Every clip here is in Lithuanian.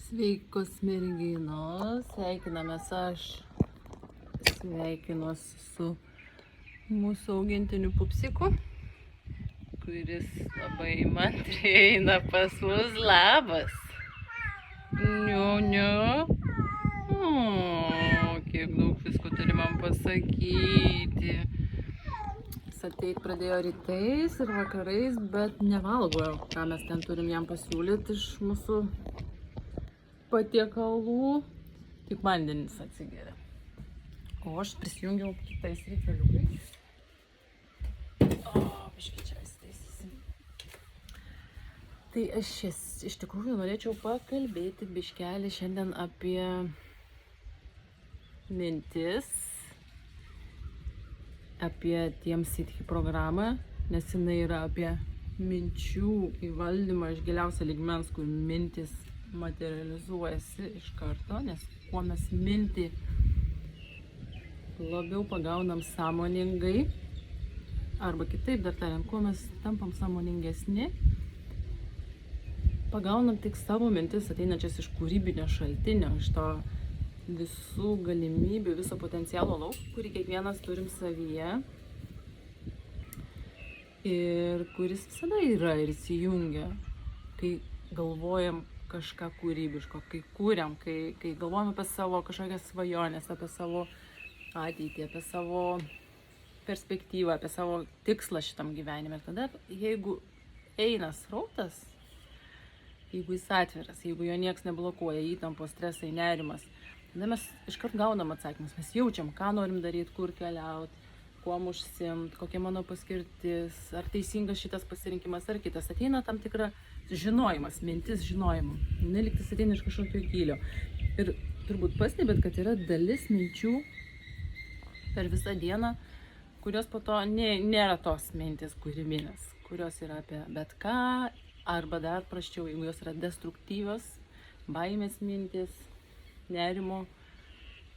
Sveikos merginos, sveikinamės sveikinuosi su mūsų augintiniu pupsiku, kuris labai mantriai eina pas mus. Labas. Niu. Kiek daug visko turi man pasakyti. Jis ateit pradėjo rytais ir vakarais, bet nevalgo, ką mes ten turim jam pasiūlyti iš mūsų patiekalų, tik vandenis atsigeria. O aš prisijungiau kitais ryteliukais. Biškai čia įsitaisysim. Tai aš iš tikrųjų norėčiau pakalbėti biškelį šiandien apie mintis, apie TMSITHI programą, nes jinai yra apie minčių įvaldymą iš giliausio lygmens, kur mintis materializuojasi iš karto, nes kuo mes mintį labiau pagaunam sąmoningai, arba kitaip dar tariant, kuo mes tampam sąmoningesni, pagaunam tik savo mintis ateinančias iš kūrybinio šaltinio, iš to visų galimybių, viso potencialo lauk, kurį kiekvienas turim savyje ir kuris visada yra ir įsijungia, kai galvojam kažką kūrybiško, kai kūriam, kai galvojam apie savo kažkokias svajonės, apie savo ateitį, apie savo perspektyvą, apie savo tikslą šitam gyvenime. Tada, jeigu eina srautas, jeigu jis atviras, jeigu jo nieks neblokuoja, įtampos, stresai, nerimas, tada mes iškart gaunam atsakymus, mes jaučiam, ką norim daryti, kur keliauti, kuom užsiimt, kokia mano paskirtis, ar teisingas šitas pasirinkimas ar kitas. Ateina tam tikra žinojimas, mintis žinojimu. Neliktis ateina iš kažkokio gylio. Ir turbūt pastebėt, kad yra dalis minčių per visą dieną, kurios po to nėra tos mintis kūrybinės, kurios yra apie bet ką, arba dar prasčiau, jeigu jos yra destruktyvios, baimės mintis, nerimo,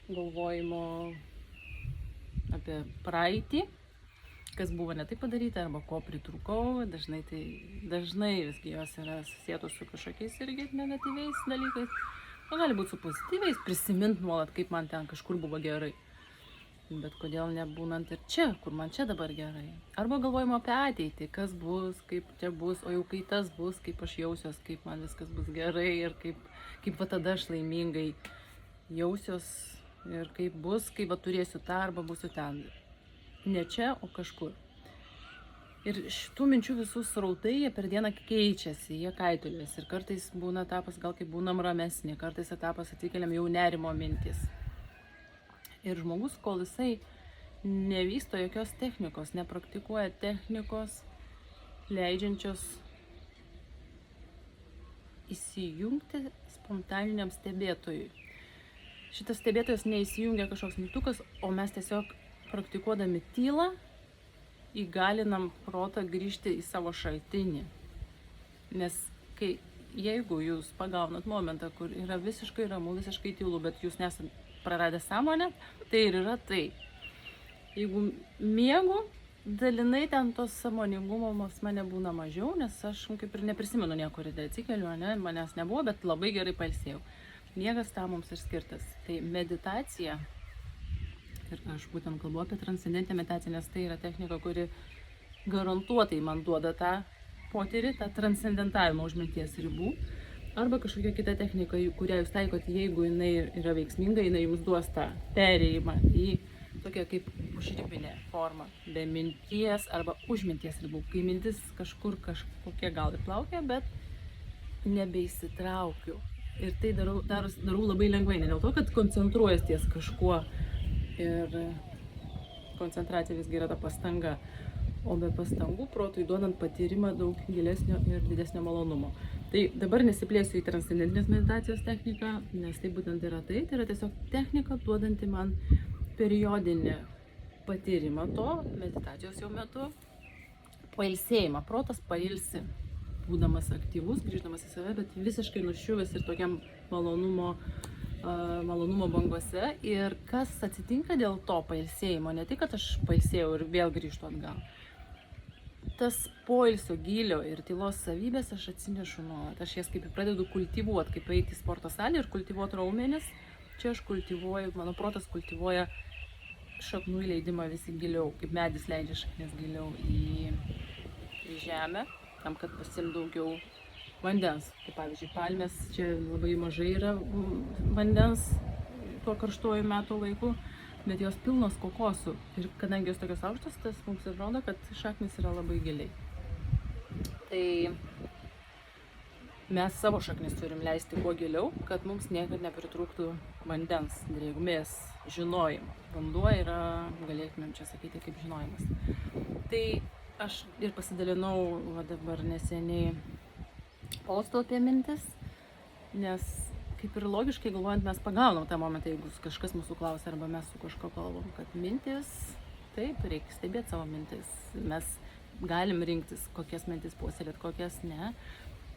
galvojimo apie praeitį, kas buvo ne taip padaryta, arba ko pritrūkau. Dažnai visgi jos yra susietos su kažkokiais irgi negatyviais dalykais. O gali būti su pozityviais, prisimint nuolat, kaip man ten kažkur buvo gerai. Bet kodėl nebūnant ir čia, kur man čia dabar gerai. Arba galvojimo apie ateitį, kas bus, kaip čia bus, o jau kai tas bus, kaip aš jausiuos, kaip man viskas bus gerai ir kaip va tada aš laimingai jausiuos ir kaip bus, kai va turėsiu tą arba būsiu ten. Ne čia, o kažkur. Ir šitų minčių visų srautai, jie per dieną keičiasi, jie kaitulės. Ir kartais būna etapas, gal kaip būnam ramesni, kartais etapas atvykeliam jau nerimo mintis. Ir žmogus, kol jisai nevysto jokios technikos, nepraktikuoja technikos, leidžiančios įsijungti spontaniniam stebėtojui. Šitas stebėtojas neįsijungia kažkoks mygtukas, o mes tiesiog praktikuodami tylą įgalinam protą grįžti į savo šaltinį. Nes jeigu jūs pagaunat momentą, kur yra visiškai ramu, visiškai tylu, bet jūs nesat praradę sąmonę, tai ir yra tai. Jeigu miegu, dalinai ten tos sąmoningumo mane būna mažiau, nes aš kaip ir neprisimenu niekur ryte atsikeliu, manęs nebuvo, bet labai gerai pailsėjau. Miegas tam mums ir skirtas. Tai meditacija, ir aš būtent kalbu apie transcendentinę meditaciją, nes tai yra technika, kuri garantuotai man duoda tą potyrį, tą transcendentavimą už minties ribų. Arba kažkokia kita technika, kurią jūs taikote, jeigu jinai yra veiksminga, jinai jums duos tą perėjimą į tokią kaip užribinę formą, be minties arba už minties ribų. Kai mintis kažkur kažkokia gal ir plaukia, bet nebeįsitraukiu. Ir tai darau labai lengvai, ne dėl to, kad koncentruojas ties kažkuo ir koncentracija visgi yra ta pastanga, o be pastangų protui duodant patyrimą daug gilesnio ir didesnio malonumo. Tai dabar nesiplėsiu į transcendentinės meditacijos techniką, nes tai būtent yra tai yra tiesiog technika duodanti man periodinį patyrimą to meditacijos jau metu, pailsėjimą. Protas pailsi, būdamas aktyvus, grįždamas į save, bet visiškai nuščiuvęs ir tokiam malonumo bangose. Ir kas atsitinka dėl to pailsėjimo, ne tik, kad aš pailsėjau ir vėl grįžtu atgal. tas poilsio gylio ir tylos savybės aš atsinešu nuolat. Aš jas kaip pradedu kultivuoti, kaip eiti į sporto salę ir kultivuoti raumenis. Čia aš kultivuoju, mano protas kultivuoja šaknų įleidimą visi giliau, kaip medis leidžia šaknis giliau į žemę, tam, kad pasim daugiau vandens. Kaip pavyzdžiui, palmės čia labai mažai yra vandens tuo karštuoju metų laiku, bet jos pilnos kokosų. Ir kadangi jos tokios aukštos, tas mums ir rodo, kad šaknis yra labai giliai. Tai mes savo šaknis turim leisti kuo giliau, kad mums niekad nepritrūktų vandens, drėgmės, žinojimo. Vanduo yra, galėtumėm čia sakyti, kaip žinojimas. Tai aš ir pasidalinau dabar neseniai postu apie mintis, nes kaip ir logiškai galvojant, mes pagaunam tą momentą, jeigu kažkas mūsų klausia arba mes su kažko kalbam, kad mintis, taip, reikia stebėti savo mintis. Mes galim rinktis, kokias mintis puoselėt, kokias ne.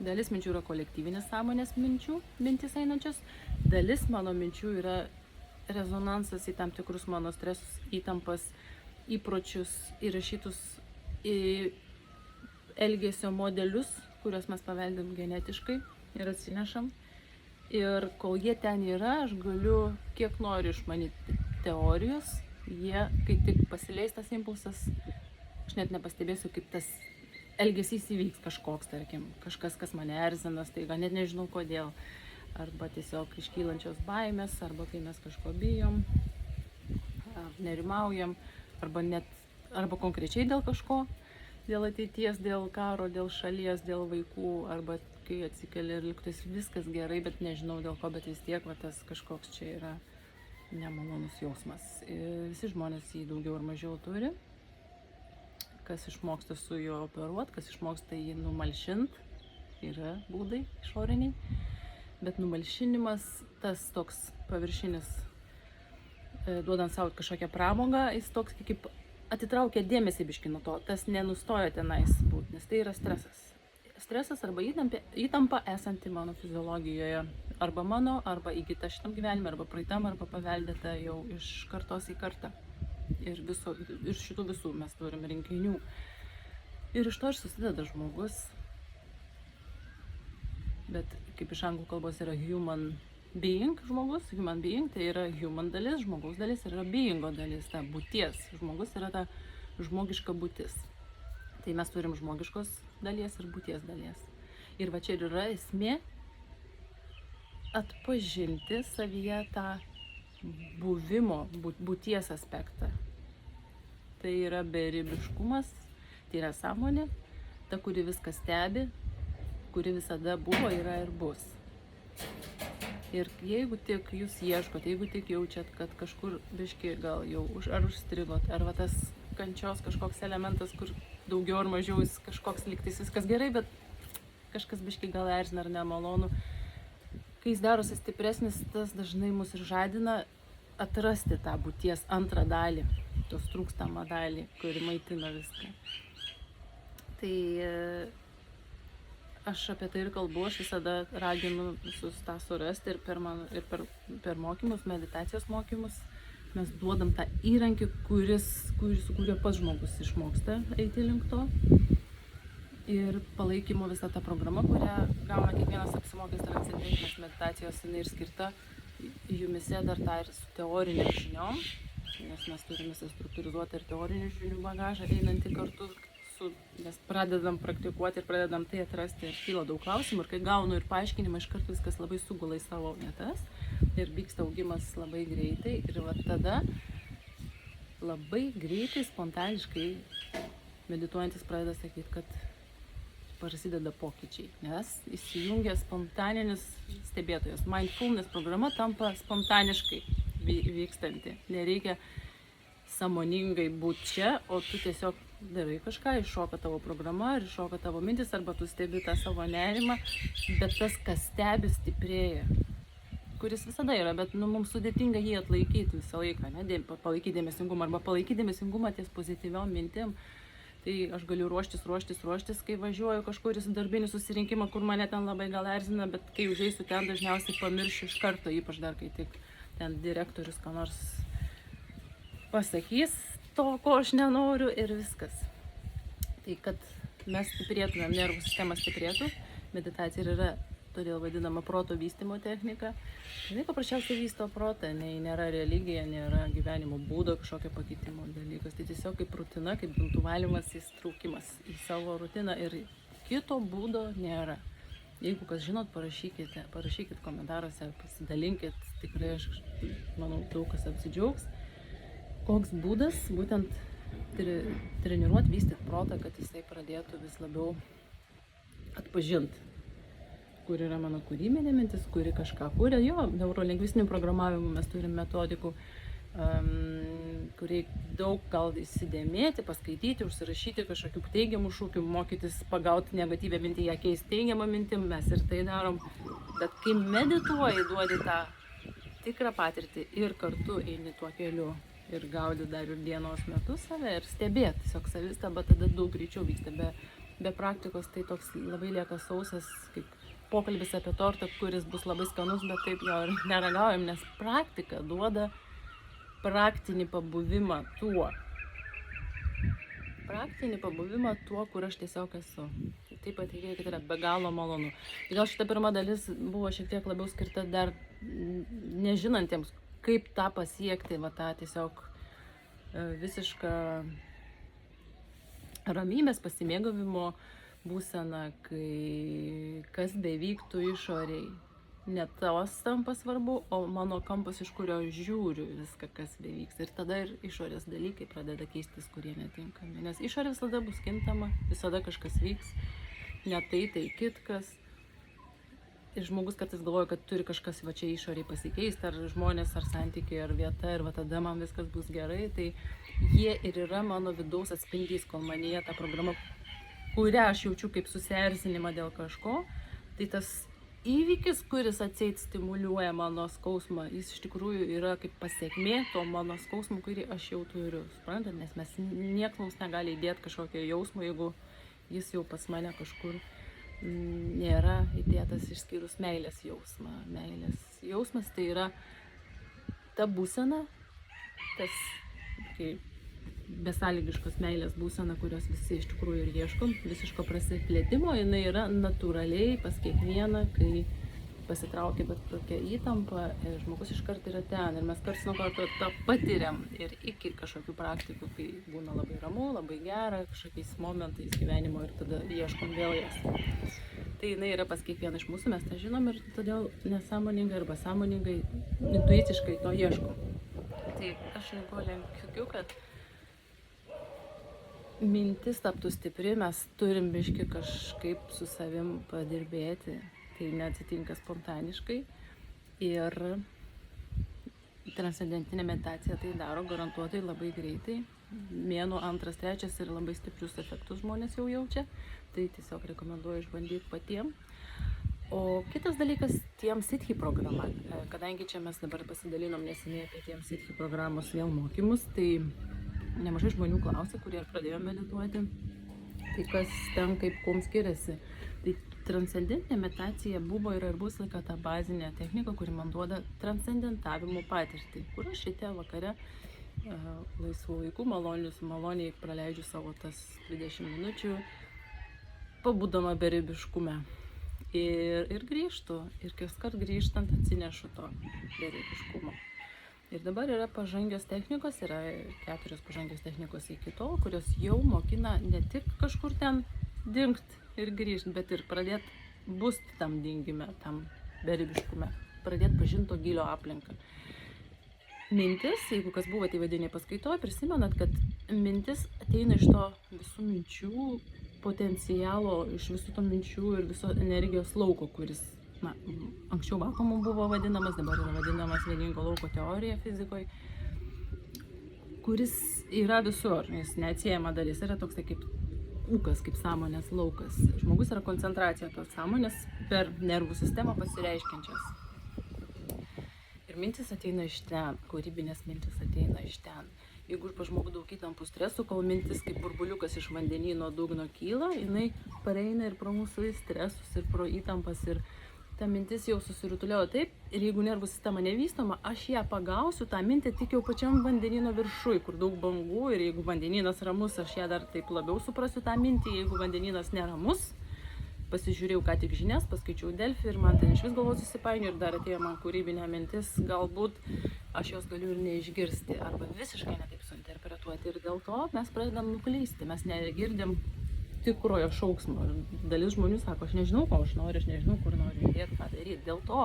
Dalis minčių yra kolektyvinės sąmonės mintis einančios. Dalis mano minčių yra rezonansas į tam tikrus mano stresus, įtampas, įpročius, įrašytus į elgesio modelius, kuriuos mes paveldim genetiškai ir atsinešam. Ir kol jie ten yra, aš galiu kiek noriu išmanyti teorijos, kai tik pasileis tas impulsas, aš net nepastebėsiu, kaip tas elgesys įvyks kažkoks, tarkim, kažkas, kas mane erzina, staiga net nežinau kodėl, arba tiesiog iškylančios baimės, arba kai mes kažko bijom, nerimaujam, arba konkrečiai dėl kažko, dėl ateities, dėl karo, dėl šalies, dėl vaikų, arba kai atsikeli ir lygtais viskas gerai, bet nežinau dėl ko, bet vis tiek tas kažkoks čia yra nemalonus jausmas. Ir visi žmonės jį daugiau ar mažiau turi. Kas išmoksta su juo operuoti, kas išmoksta jį numalšint, yra būdai išoriniai. Bet numalšinimas, tas toks paviršinis, duodant savo kažkokią pramogą, jis toks kaip atitraukia dėmesį biškį nuo to, tas nenustoja tenais būti, nes tai yra stresas. Stresas arba įtampa esanti mano fiziologijoje, arba įgyta šitam gyvenime, arba praeitam, arba paveldėta jau iš kartos į kartą. Ir šitų visų mes turim rinkinių. Ir iš to ir susideda žmogus. Bet kaip iš anglų kalbos yra human being žmogus, human being tai yra human dalis, žmogaus dalis ir yra beingo dalis, ta būties. Žmogus yra ta žmogiška būtis. Tai mes turim žmogiškos dalies ir būties dalies. Ir va čia ir yra esmė atpažinti savyje tą buvimo, būties aspektą. Tai yra beribiškumas, tai yra sąmonė, ta, kuri viską stebi, kuri visada buvo, yra ir bus. Ir jeigu tik jūs ieškot, jeigu tik jaučiat, kad kažkur biški gal jau užstrigot, ar va tas kančios kažkoks elementas, kur daugiau ar mažiau jis kažkoks lygtais viskas gerai, bet kažkas biški gal erzina ar nemalonu. Kai jis darosi stipresnis, tas dažnai mus ir žadina atrasti tą būties antrą dalį, tos trūkstamą dalį, kuri maitina viską. Tai aš apie tai ir kalbu, aš visada raginu visus tą surasti ir per mokymus, meditacijos mokymus. Mes duodam tą įrankį, su kuriuo pats žmogus išmoksta eiti link to. Ir palaikymo visą tą programą, kurią gauna kiekvienas apsimokęs transcendentinės meditacijos, jinai ir skirta jumise dar tą ir su teoriniam žiniom, nes mes turim visą struktūrizuotą ir teorinių žinių bagažą einantį kartu nes pradedam praktikuoti ir pradedam tai atrasti ir kyla daug klausimų ir kai gaunu ir paaiškinimą, iš karto viskas labai sugula į savo vietas ir vyksta augimas labai greitai ir va tada labai greitai, spontaniškai medituojantis pradeda sakyti, kad prasideda pokyčiai, nes įsijungia spontaninis stebėtojas. Mindfulness programa tampa spontaniškai vykstanti. Nereikia sąmoningai būti čia, o tu tiesiog darai kažką, iššoka tavo programa, ir iššoka tavo mintis, arba tu stebi tą savo nerimą, bet tas, kas stebi, stiprėja, kuris visada yra, bet mums sudėtinga jį atlaikyti visą laiką, palaikyti dėmesingumą, arba palaikyti dėmesingumą ties pozityviom mintim. Tai aš galiu ruoštis, kai važiuoju kažkur į darbinį susirinkimą, kur mane ten labai gal erzina, bet kai užeisiu ten, dažniausiai pamiršiu iš karto, ypač dar kai tik ten direktorius ką nors pasakys to, ko aš nenoriu ir viskas. Tai kad mes stiprėtumėm, nervų sistema stiprėtų, meditacija ir yra todėl vadinama proto vystymo technika. Jinai paprasčiausiai vysto protą, nėra religija, nėra gyvenimo būdo kažkokio pakeitimo dalykas. Tai tiesiog kaip rutina, kaip dantų valymas, įstraukimas į savo rutiną ir kito būdo nėra. Jeigu kas žinot, parašykit komentaruose, pasidalinkit, tikrai aš manau daug kas apsidžiaugs. Koks būdas būtent treniruoti, vystyti protą, kad jisai pradėtų vis labiau atpažinti, kur yra mano kūrybinė mintis, kuri kažką kūrė. Jo, neurolingvistinių programavimų mes turim metodikų, kur reikia daug gal įsidėmėti, paskaityti, užsirašyti kažkokių teigiamų šūkių, mokytis pagauti negatyvę mintį, ją keisti teigiamą mintim, mes ir tai darom. Bet kai medituoji, duodi tą tikrą patirtį ir kartu eini tuo keliu ir gaudi dar ir dienos metu save ir stebėti, tiesiog savistaba tada daug greičiau vyksta. Be praktikos tai toks labai lieka sausas, kaip pokalbis apie tortą, kuris bus labai skanus, bet taip jo ir neragaujam, nes praktika duoda praktinį pabuvimą tuo, kur aš tiesiog esu. Taip pat reikia, kad yra be galo malonu. Gal šita pirma dalis buvo šiek tiek labiau skirta dar nežinantiems, kaip tą pasiekti, va tą tiesiog visišką ramybės, pasimėgavimo būsena, kai kas bevyktų išoriai. Ne tavas tampa svarbu, o mano kampas, iš kurio žiūriu viską, kas bevyks. Ir tada ir išorės dalykai pradeda keistis, kurie netinkami. Nes išorė visada bus kintama, visada kažkas vyks, ne tai kitkas. Ir žmogus kartais galvoja, kad turi kažkas va čia išoriai pasikeisti, ar žmonės, ar santykiai, ar vieta, ir va tada man viskas bus gerai. Tai jie ir yra mano vidaus atspindys, kol manyje ta programa, kurią aš jaučiu kaip susierzinimą dėl kažko, tai tas įvykis, kuris atseit stimuliuoja mano skausmą, jis iš tikrųjų yra kaip pasiekmė to mano skausmo, kurį aš jau turiu. Suprantat, nes mes nieks mums negali įdėti kažkokio jausmo, jeigu jis jau pas mane kažkur nėra įdėtas, išskyrus meilės jausmą. Meilės jausmas tai yra ta būsena, tas besąlygiškos meilės būsena, kurios visi iš tikrųjų ir ieškom, visiško prasiplėtimo, jinai yra natūraliai pas kiekvieną, kai pasitraukia bet kokia įtampa ir žmogus iškart yra ten. Ir mes karts nuo karto tą patiriam ir iki kažkokių praktikų, kai būna labai ramu, labai gera, kažkokiais momentais gyvenimo ir tada ieškom vėl jas. Tai jinai yra pas kiekvieną iš mūsų, mes tą žinom ir todėl nesąmoningai arba sąmoningai, intuiciškai to ieškom. Tai aš linkiu, kad mintis taptų stipri, mes turim biškį kažkaip su savim padirbėti, tai neatsitinka spontaniškai ir transcendentinė meditacija tai daro garantuotai labai greitai. Mėnuo, 2, 3 ir labai stiprius efektus žmonės jau jaučia, tai tiesiog rekomenduoju išbandyti patiem. O kitas dalykas, TM Siddhi programa, kadangi čia mes dabar pasidalinom neseniai apie TM Siddhi programos vėl mokymus, tai nemažai žmonių klausia, kurie ir pradėjo medituoti, tai kas ten kaip kuom skiriasi. Tai transcendentinė meditacija buvo ir bus laika ta bazinė technika, kuri man duoda transcendentavimo patirtį, kur aš ryte vakare laisvų laikų maloniai praleidžiu savo tas 20 minučių, pabūdama beribiškume. Ir grįžtu, ir kaskart grįžtant atsinešu to beribiškumo. Ir dabar yra pažangios technikos, yra 4 pažangios technikos iki tol, kurios jau mokina ne tik kažkur ten dingt ir grįžt, bet ir pradėti būti tam dingime, tam beribiškume, pradėti pažinti to gilio aplinką. Mintis, jeigu kas buvo tai vadinė paskaitoje, prisimenat, kad mintis ateina iš to visų minčių potencialo, iš visų to minčių ir viso energijos lauko, kuris anksčiau vakuumu buvo vadinamas, dabar yra vadinamas vieningo lauko teorija fizikoje, kuris yra visur, jis neatsiejama dalis, yra toks kaip ūkas, kaip sąmonės laukas. Žmogus yra koncentracija tos sąmonės per nervų sistemą pasireiškiančias. Ir mintis ateina iš ten, kūrybinės mintis ateina iš ten. Jeigu pas žmogų daug įtampų stresų, kol mintis kaip burbuliukas iš vandenyno dugno kyla, jinai pareina ir pro mūsų stresus, ir pro įtampas, ir ta mintis jau susirutuliojo taip ir jeigu nervų sistema nevystoma, aš ją pagausiu, tą mintį tik jau pačiam vandenyno viršui, kur daug bangų ir jeigu vandenynas ramus, aš ją dar taip labiau suprasiu tą mintį, jeigu vandenynas neramus, pasižiūrėjau ką tik žinias, paskaičiau Delfi ir man ten iš vis galvos susipainio ir dar atėjo man kūrybinė mintis, galbūt aš jos galiu ir neišgirsti arba visiškai netaip suinterpretuoti ir dėl to mes pradedam nuklysti, mes negirdim tikrojo šauksmo. Dalis žmonių sako, aš nežinau, ko aš noriu, aš nežinau, kur noriu judėti, ką daryti. Dėl to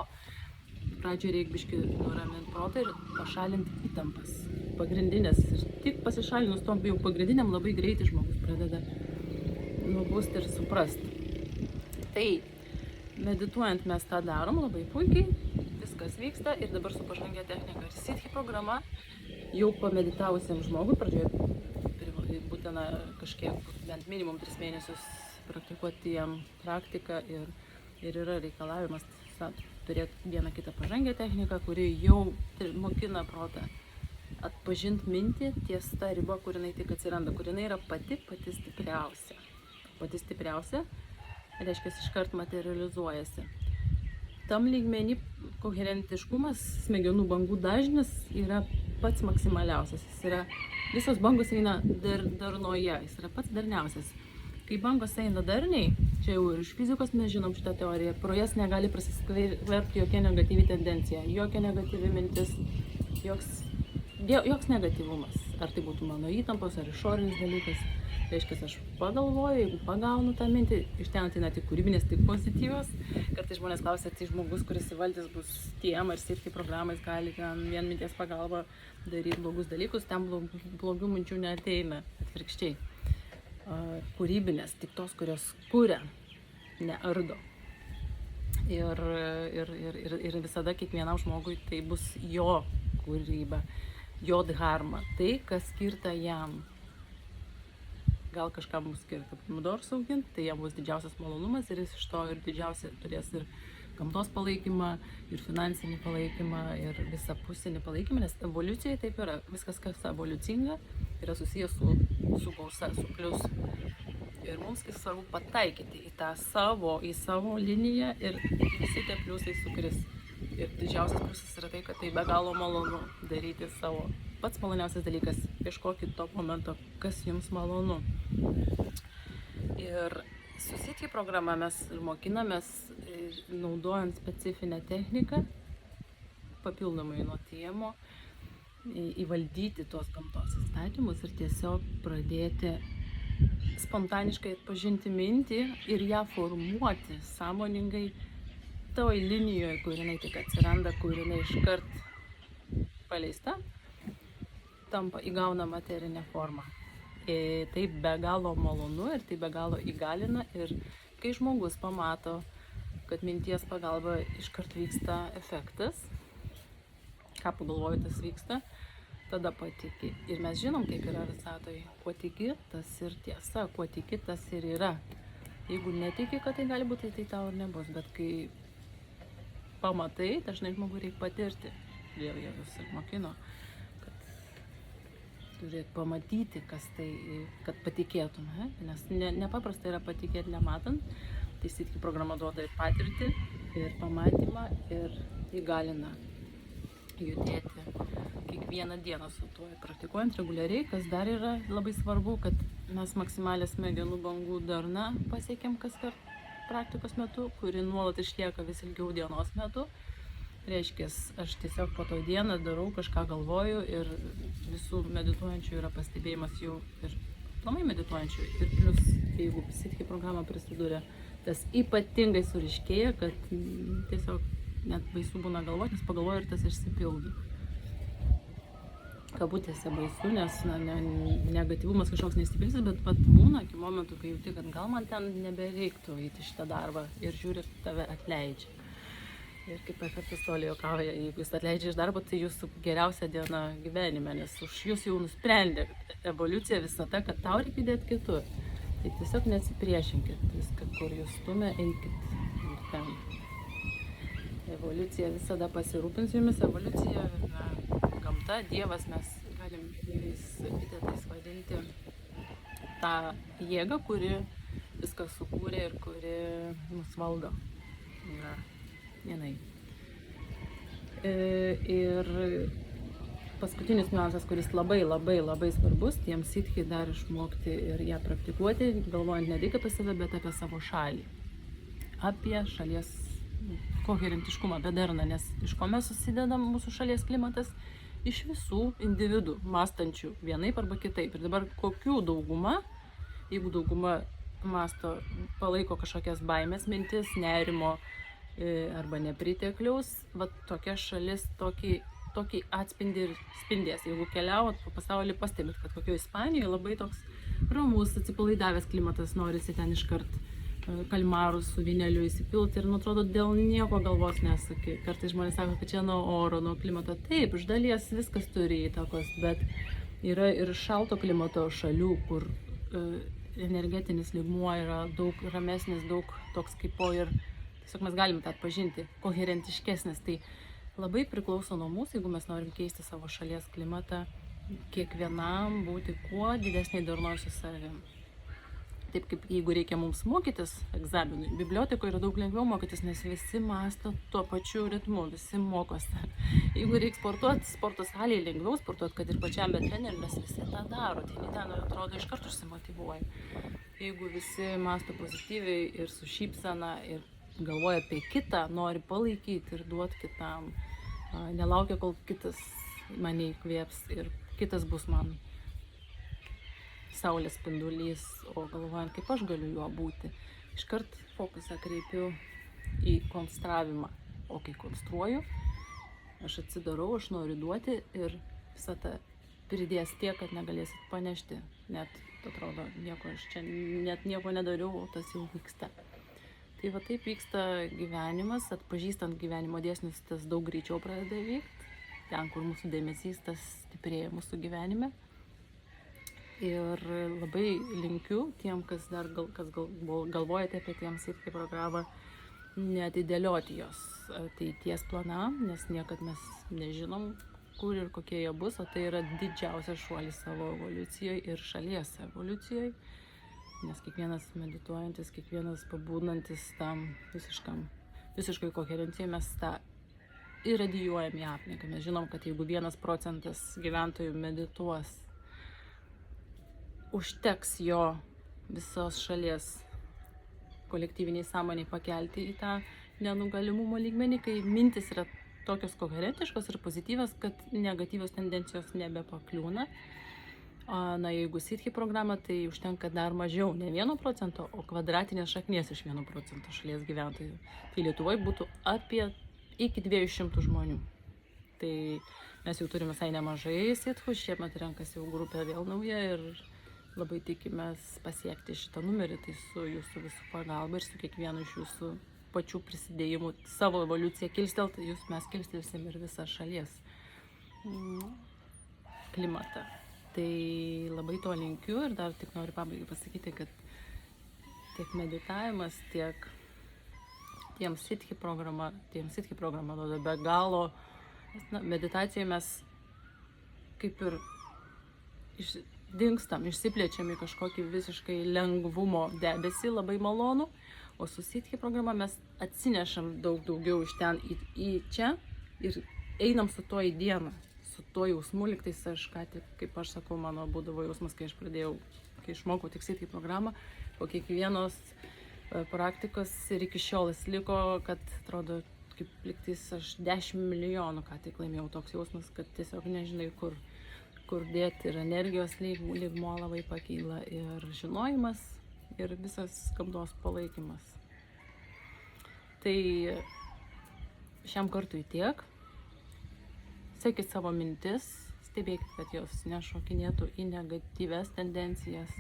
pradžioje reikia biškį nuraminti protą ir pašalinti įtampas. Pagrindinės. Ir tik pasišalinus tom jau pagrindiniam labai greitai žmogus pradeda nubusti ir suprasti. Tai medituojant mes tą darom labai puikiai, viskas vyksta ir dabar su pažangia technika ir Siddhi programa jau pameditavusiam žmogui pradžioje būtina kažkiek, bent minimum 3 mėnesius praktikuoti jam praktiką ir yra reikalavimas turėti vieną kitą pažangę techniką, kuri jau mokina protą atpažinti mintį ties ta riba, kur jinai tik atsiranda, kur jinai yra pati stipriausia. Pati stipriausia, reiškia, iškart materializuojasi. Tam lygmenį koherentiškumas, smegenų bangų dažnis yra pats maksimaliausias. Jis yra, visos bangos eina darnoje, jis yra pats darniausias. Kai bangos eina darniai, čia jau ir iš fizikos mes žinom šitą teoriją, pro jas negali prasiskverbti jokia negatyvi tendencija, jokia negatyvi mintis, joks negatyvumas. Ar tai būtų mano įtampos, ar išorinis dalykas. Reiškia, aš pagalvoju, jeigu pagaunu tą mintį, iš ten ateina tik kūrybinės, tik pozityvios. Kartais žmonės klausia, tai žmogus, kuris įvaldys bus tiem ar Siddhi programais, gali ten vien minties pagalba daryti blogus dalykus, ten blogų minčių neateina, atvirkščiai. Kūrybinės, tik tos, kurios kuria, neardo. Ir visada kiekvienam žmogui tai bus jo kūryba, jo dharma, tai, kas skirta jam. Gal kažkam bus skirta pomidorus auginti, tai jam bus didžiausias malonumas ir jis iš to ir didžiausia turės ir gamtos palaikymą, ir finansinį palaikymą, ir visapusinį palaikymą, nes evoliucijai taip yra. Viskas, kas evoliucinga, yra susijęs su gausa, su pliusu. Ir mums svarbu pataikyti į savo liniją ir visi tie pliusai sukris. Ir didžiausias pliusas yra tai, kad tai be galo malonu daryti savo. Pats maloniausias dalykas, ieškokit to momento, kas jums malonu. Ir su Siddhi programa mes mokinamės naudojant specifinę techniką, papildomai nuo tėmo, įvaldyti tuos gamtos įstatymus ir tiesiog pradėti spontaniškai atpažinti mintį ir ją formuoti sąmoningai toj linijoje, kur jinai tik atsiranda, kur jinai iškart paleista, tampa įgauna materinę formą. Tai be galo malonu ir tai be galo įgalina ir kai žmogus pamato, kad minties pagalba iškart vyksta efektas, ką pagalvoju, tas vyksta, tada patiki. Ir mes žinom, kaip yra visatoje, kuo tiki, tas ir tiesa, kuo tiki, tas ir yra. Jeigu netiki, kad tai gali būti, tai tau ir nebus, bet kai pamatai, dažnai žmogui reikia patirti. Dėl Jėzus ir mokino, turėt pamatyti, kas tai, kad patikėtum, nes nepaprasta yra patikėti nematant, tai Siddhi programa duoda ir patirtį, ir pamatymą, ir įgalina judėti kiekvieną dieną su tuo, praktikuojant reguliariai, kas dar yra labai svarbu, kad mes maksimalę smegenų bangų darną pasiekėm kaskart praktikos metu, kuri nuolat išlieka vis ilgiau dienos metu. Reiškia, aš tiesiog po to dieną darau, kažką galvoju ir visų medituojančių yra pastebėjimas jau ir aplamai medituojančių. Ir plus, jeigu Siddhi programa prisiduria, tas ypatingai suriškėja, kad tiesiog net baisu būna galvoti, nes pagalvoju ir tas išsipildo. Kabutėse baisu, nes negatyvumas kažkoks nesipilsis, bet būna iki momentų, kai jauti, kad gal man ten nebereiktų eiti šitą darbą ir žiūri, tave atleidžia. Ir kaip efektas toli juokauja, jeigu jis atleidžia iš darbo, tai jūsų geriausia diena gyvenime, nes už jūs jau nusprendė evoliucija visata, kad tau reikia judėti kitur. Tai tiesiog neatsipriešinkit viską, kur jūs stumia, eikit ir ten. Evoliucija visada pasirūpins jumis, evoliucija, gamta, Dievas, mes galim įvairiais epitetais vadinti tą jėgą, kuri viską sukūrė ir kuri mus valdo. Jinai. Ir paskutinis niuansas, kuris labai svarbus, tiems sitkhi dar išmokti ir ją praktikuoti, galvojant ne tik apie save, bet apie savo šalį. Apie šalies koherentiškumą, apie darną, nes iš ko mes susidedam mūsų šalies klimatas? Iš visų individų, mąstančių vienaip arba kitaip. Ir dabar kokių dauguma, jeigu dauguma mąsto, palaiko kažkokias baimės mintis, nerimo arba nepritekliaus, va tokia šalis tokį atspindį ir spindės. Jeigu keliaujat po pasaulį, pastebit, kad kokio Ispanijoje labai toks ramus, atsipalaidavęs klimatas, norisi ten iškart kalmarus su vyneliu įsipilti ir atrodo dėl nieko galvos nesaki. Kartais žmonės sako, kad čia nuo oro, nuo klimato. Taip, iš dalies viskas turi įtakos, bet yra ir šalto klimato šalių, kur energetinis lygmuo yra daug ramesnis, daug toks kaipo ir tiesiog mes galime tą atpažinti, koherentiškesnis. Tai labai priklauso nuo mūsų, jeigu mes norim keisti savo šalies klimatą, kiekvienam būti kuo didesniai darnoj su savim. Taip kaip jeigu reikia mums mokytis egzaminui, bibliotekoje yra daug lengviau mokytis, nes visi mąsto tuo pačiu ritmu, visi mokosi. Jeigu reikia sportuoti, sporto salėje lengviau sportuoti, kad ir pačiam be trenerių, nes visi tą daro, tai ten atrodo iš karto užsimotyvuoja. Jeigu visi mąsto pozityviai ir su šypsena ir galvoja apie kitą, nori palaikyti ir duoti kitam, nelaukia, kol kitas mane įkvėps ir kitas bus man saulės spindulys, o galvojant, kaip aš galiu juo būti. Iškart fokusą kreipiu į konstravimą. O kai konstruoju, aš atsidarau, aš noriu duoti ir visą tą pridės tiek, kad negalėsit panešti. Net, atrodo, aš čia net nieko nedariau, o tas jau vyksta. Tai va taip vyksta gyvenimas, atpažįstant gyvenimo dėsnius, tas daug greičiau pradeda vykti. Ten, kur mūsų dėmesys, tas stiprėja mūsų gyvenime. Ir labai linkiu tiem, kas galvojate apie tiems sitkhi programą, neatidėlioti jos ateities planam, nes niekad mes nežinom, kur ir kokie jie bus, o tai yra didžiausias šuolis savo evoliucijoje ir šalies evoliucijoje, nes kiekvienas medituojantis, kiekvienas pabūnantis tam visiškai koherencijai, mes tą irradijuojam į aplinką. Mes žinom, kad jeigu 1% gyventojų medituos, užteks jo visos šalies kolektyviniai sąmoniai pakelti į tą nenugalimumo lygmenį, kai mintis yra tokios koherentiškos ir pozityvios, kad negatyvios tendencijos nebepakliūna. Na, jeigu sitkhi programa, tai užtenka dar mažiau, ne 1%, o kvadratinės šaknies iš 1% šalies gyventojų. Tai Lietuvoje būtų iki 200 žmonių. Tai mes jau turime visai nemažai sitkhių, šiemet renkasi jau grupė vėl nauja ir labai tikimės pasiekti šitą numerį, tai su jūsų visų pagalba ir su kiekvienu iš jūsų pačių prisidėjimų savo evoliuciją kilstelt, mes kilstelsim ir visą šalies klimatą. Tai labai to linkiu ir dar tik noriu pabaigai pasakyti, kad tiek meditavimas, tiek tiems sitkhi programa duoda be galo. Meditacijoje mes kaip ir dingstam, išsiplečiam į kažkokį visiškai lengvumo debesį, labai malonu, o su sitkhi programa mes atsinešam daug daugiau iš ten į čia ir einam su to į dieną, su to jausmu, liktais aš ką tik, kaip aš sakau, mano būdavo jausmas, kai išmokau tik sitkhi programą, po kiekvienos praktikos ir iki šiol jis liko, kad atrodo, kaip liktais aš 10 milijonų ką tik laimėjau, toks jausmas, kad tiesiog nežinai kur dėti ir energijos lygmuo labai pakyla ir žinojimas ir visas gamtos palaikymas. Tai šiam kartui tiek. Sekit savo mintis, stebėkit, kad jos nešokinėtų į negatyves tendencijas,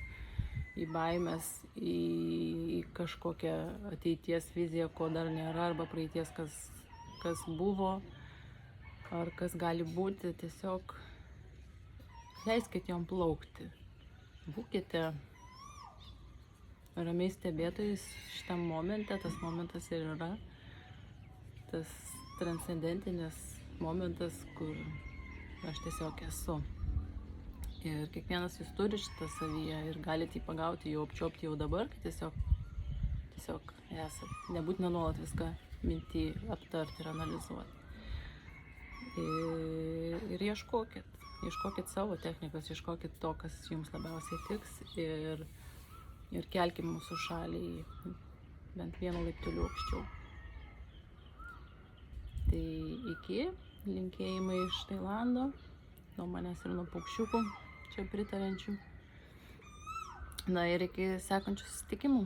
į baimės, į kažkokią ateities viziją, ko dar nėra, arba praeities, kas buvo, ar kas gali būti, tiesiog leiskit jom plaukti. Būkite ramiai stebėtojais šitam momente, tas momentas ir yra tas transcendentinis momentas, kur aš tiesiog esu. Ir kiekvienas jūs turi šitą savyje ir galite jį pagauti, jau apčiuopti jau dabar, kad tiesiog esat. Nebūtina nuolat viską minty aptarti ir analizuoti. Ir ieškokit savo technikos, ieškokit to, kas jums labiausiai tiks ir kelkim mūsų šalį bent vienu laipteliu aukščiau. Tai iki, linkėjimai iš Tailando, nuo manęs ir nuo paukščiukų čia pritarančių. Na ir iki sekančių susitikimų.